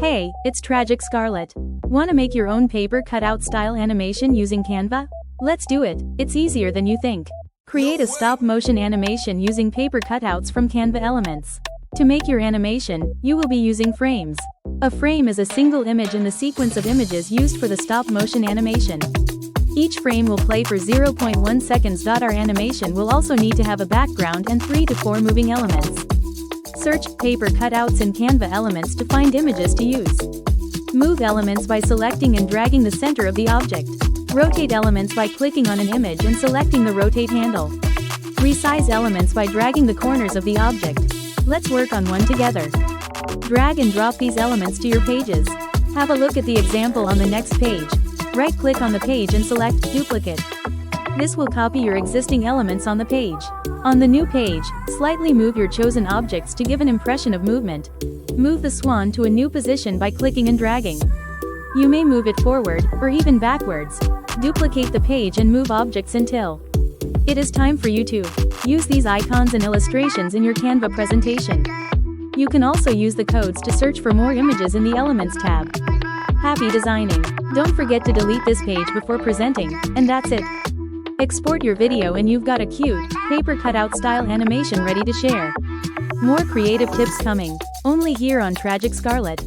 Hey, it's Tragic Scarlet. Want to make your own paper cutout style animation using Canva? Let's do it, it's easier than you think. Create a stop-motion animation using paper cutouts from Canva elements. To make your animation, you will be using frames. A frame is a single image in the sequence of images used for the stop-motion animation. Each frame will play for 0.1 seconds. Our animation will also need to have a background and 3 to 4 moving elements. Search paper cutouts in Canva elements to find images to use. Move elements by selecting and dragging the center of the object. Rotate elements by clicking on an image and selecting the rotate handle. Resize elements by dragging the corners of the object. Let's work on one together. Drag and drop these elements to your pages. Have a look at the example on the next page. Right-click on the page and select Duplicate. This will copy your existing elements on the page. On the new page, slightly move your chosen objects to give an impression of movement. Move the swan to a new position by clicking and dragging. You may move it forward, or even backwards. Duplicate the page and move objects until it is time for you to use these icons and illustrations in your Canva presentation. You can also use the codes to search for more images in the Elements tab. Happy designing! Don't forget to delete this page before presenting, and that's it. Export your video and you've got a cute, paper cutout style animation ready to share. More creative tips coming, only here on Tragic Scarlet.